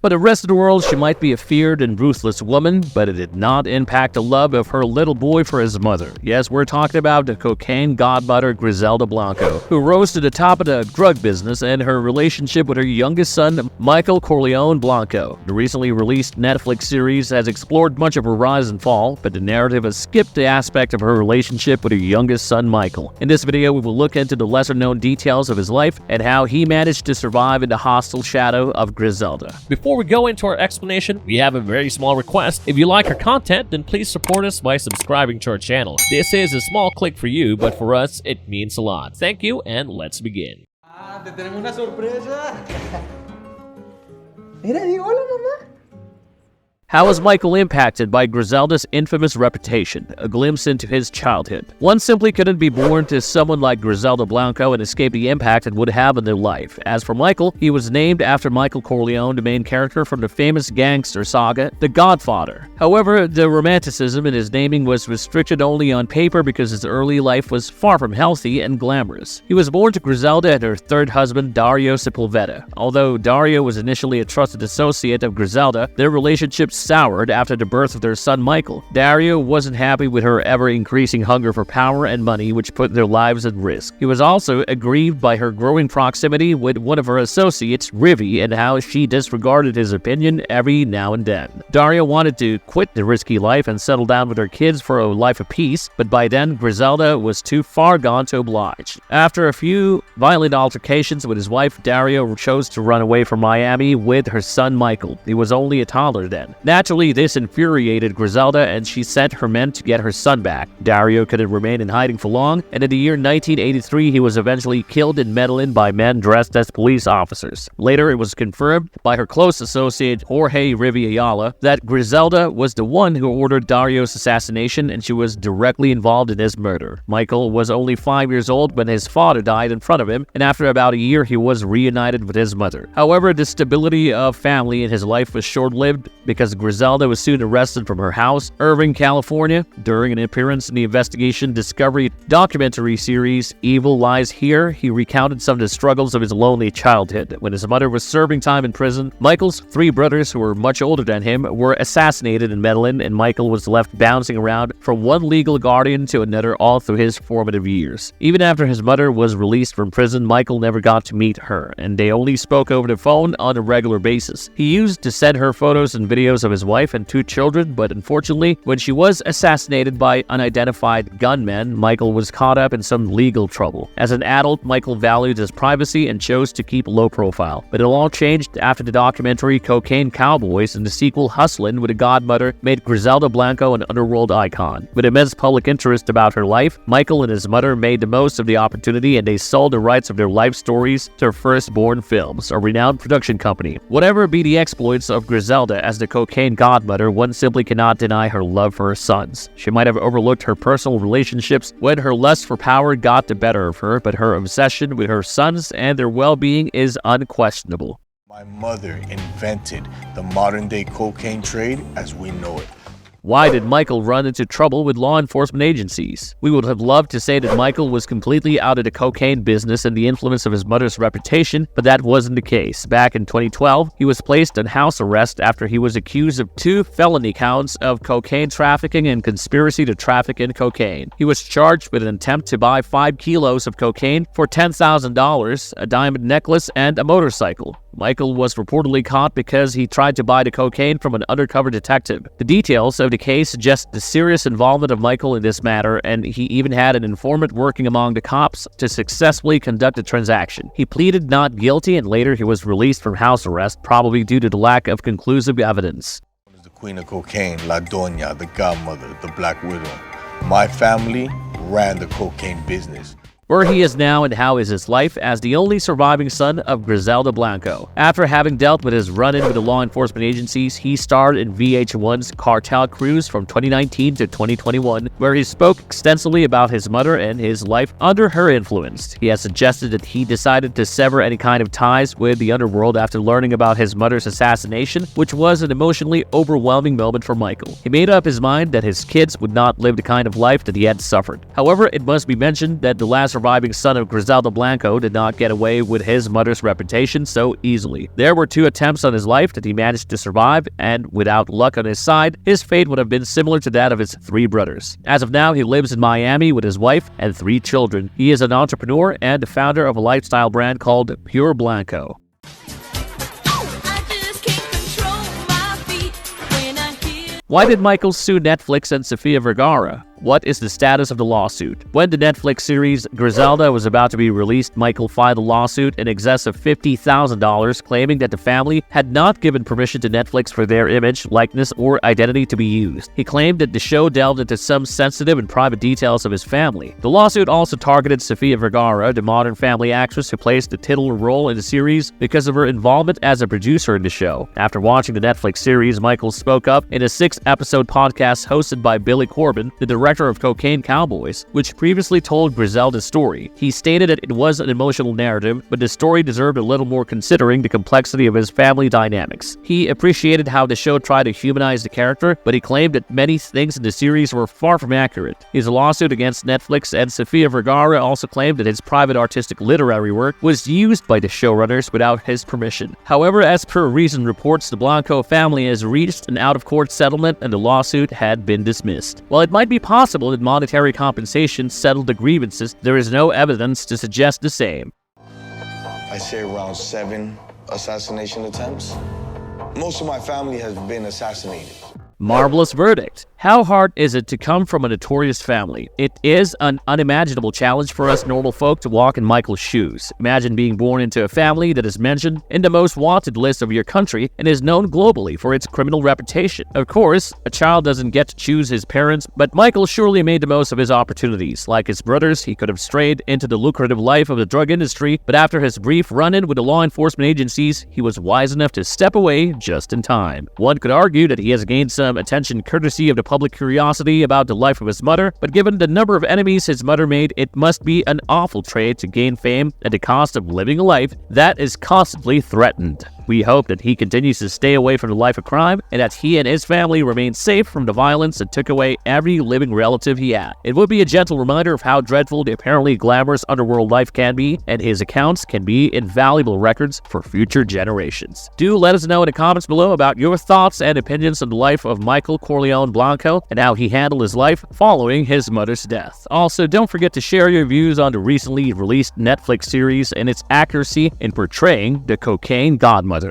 For the rest of the world, she might be a feared and ruthless woman, but it did not impact the love of her little boy for his mother. Yes, we're talking about the cocaine godmother Griselda Blanco, who rose to the top of the drug business, and her relationship with her youngest son, Michael Corleone Blanco. The recently released Netflix series has explored much of her rise and fall, but the narrative has skipped the aspect of her relationship with her youngest son, Michael. In this video, we will look into the lesser-known details of his life and how he managed to survive in the hostile shadow of Griselda. Before we go into our explanation, we have a very small request. If you like our content, then please support us by subscribing to our channel. This is a small click for you, but for us, it means a lot. Thank you, and let's begin. Te tenemos una sorpresa. Mira, di hola, mamá. How was Michael impacted by Griselda's infamous reputation? A glimpse into his childhood. One simply couldn't be born to someone like Griselda Blanco and escape the impact it would have on their life. As for Michael, he was named after Michael Corleone, the main character from the famous gangster saga, The Godfather. However, the romanticism in his naming was restricted only on paper because his early life was far from healthy and glamorous. He was born to Griselda and her third husband, Dario Sepulveda. Although Dario was initially a trusted associate of Griselda, their relationship soured after the birth of their son Michael. Dario wasn't happy with her ever-increasing hunger for power and money, which put their lives at risk. He was also aggrieved by her growing proximity with one of her associates, Rivi, and how she disregarded his opinion every now and then. Dario wanted to quit the risky life and settle down with her kids for a life of peace, but by then Griselda was too far gone to oblige. After a few violent altercations with his wife, Dario chose to run away from Miami with her son Michael. He was only a toddler then. Naturally, this infuriated Griselda, and she sent her men to get her son back. Dario couldn't remain in hiding for long, and in the year 1983, he was eventually killed in Medellin by men dressed as police officers. Later, it was confirmed by her close associate Jorge Rivi Ayala that Griselda was the one who ordered Dario's assassination, and she was directly involved in his murder. Michael was only 5 years old when his father died in front of him, and after about a year, he was reunited with his mother. However, the stability of family in his life was short-lived because Griselda was soon arrested from her house, Irving, California, during an appearance in the investigation Discovery documentary series Evil Lies Here. He recounted some of the struggles of his lonely childhood. When his mother was serving time in prison, Michael's three brothers, who were much older than him, were assassinated in Medellin, and Michael was left bouncing around from one legal guardian to another all through his formative years. Even after his mother was released from prison, Michael never got to meet her, and they only spoke over the phone on a regular basis. He used to send her photos and videos of his wife and two children, but unfortunately, when she was assassinated by unidentified gunmen, Michael was caught up in some legal trouble. As an adult, Michael valued his privacy and chose to keep low profile. But it all changed after the documentary Cocaine Cowboys and the sequel Hustlin' with a Godmother made Griselda Blanco an underworld icon. With immense public interest about her life, Michael and his mother made the most of the opportunity, and they sold the rights of their life stories to Firstborn Films, a renowned production company. Whatever be the exploits of Griselda as the cocaine godmother, one simply cannot deny her love for her sons. She might have overlooked her personal relationships when her lust for power got the better of her, but her obsession with her sons and their well-being is unquestionable. My mother invented the modern-day cocaine trade as we know it. Why did Michael run into trouble with law enforcement agencies? We would have loved to say that Michael was completely out of the cocaine business and the influence of his mother's reputation, but that wasn't the case. Back in 2012, he was placed on house arrest after he was accused of 2 felony counts of cocaine trafficking and conspiracy to traffic in cocaine. He was charged with an attempt to buy 5 kilos of cocaine for $10,000, a diamond necklace, and a motorcycle. Michael was reportedly caught because he tried to buy the cocaine from an undercover detective. The details of the case suggest the serious involvement of Michael in this matter, and he even had an informant working among the cops to successfully conduct the transaction. He pleaded not guilty, and later he was released from house arrest, probably due to the lack of conclusive evidence. The queen of cocaine, La Doña, the godmother, the Black Widow. My family ran the cocaine business. Where he is now and how is his life as the only surviving son of Griselda Blanco. After having dealt with his run-in with the law enforcement agencies, he starred in VH1's Cartel Cruise from 2019 to 2021, where he spoke extensively about his mother and his life under her influence. He has suggested that he decided to sever any kind of ties with the underworld after learning about his mother's assassination, which was an emotionally overwhelming moment for Michael. He made up his mind that his kids would not live the kind of life that he had suffered. However, it must be mentioned that the last surviving son of Griselda Blanco did not get away with his mother's reputation so easily. There were 2 attempts on his life that he managed to survive, and without luck on his side, his fate would have been similar to that of his 3 brothers. As of now, he lives in Miami with his wife and 3 children. He is an entrepreneur and the founder of a lifestyle brand called Pure Blanco. Why did Michael sue Netflix and Sofia Vergara? What is the status of the lawsuit? When the Netflix series Griselda was about to be released, Michael filed a lawsuit in excess of $50,000, claiming that the family had not given permission to Netflix for their image, likeness, or identity to be used. He claimed that the show delved into some sensitive and private details of his family. The lawsuit also targeted Sofia Vergara, the Modern Family actress who plays the titular role in the series, because of her involvement as a producer in the show. After watching the Netflix series, Michael spoke up in a 6-episode podcast hosted by Billy Corben, the director of Cocaine Cowboys, which previously told Griselda's story. He stated that it was an emotional narrative, but the story deserved a little more considering the complexity of his family dynamics. He appreciated how the show tried to humanize the character, but he claimed that many things in the series were far from accurate. His lawsuit against Netflix and Sofia Vergara also claimed that his private artistic literary work was used by the showrunners without his permission. However, as per recent reports, the Blanco family has reached an out-of-court settlement and the lawsuit had been dismissed. While it might be possible that monetary compensation settled the grievances, there is no evidence to suggest the same. I say around 7 assassination attempts. Most of my family has been assassinated. Marvelous verdict. How hard is it to come from a notorious family? It is an unimaginable challenge for us normal folk to walk in Michael's shoes. Imagine being born into a family that is mentioned in the most wanted list of your country and is known globally for its criminal reputation. Of course, a child doesn't get to choose his parents, but Michael surely made the most of his opportunities. Like his brothers, he could have strayed into the lucrative life of the drug industry, but after his brief run-in with the law enforcement agencies, he was wise enough to step away just in time. One could argue that he has gained some attention courtesy of the public curiosity about the life of his mother, but given the number of enemies his mother made, it must be an awful trade to gain fame at the cost of living a life that is constantly threatened. We hope that he continues to stay away from the life of crime and that he and his family remain safe from the violence that took away every living relative he had. It would be a gentle reminder of how dreadful the apparently glamorous underworld life can be, and his accounts can be invaluable records for future generations. Do let us know in the comments below about your thoughts and opinions on the life of Michael Corleone Blanco and how he handled his life following his mother's death. Also, don't forget to share your views on the recently released Netflix series and its accuracy in portraying the cocaine godmother.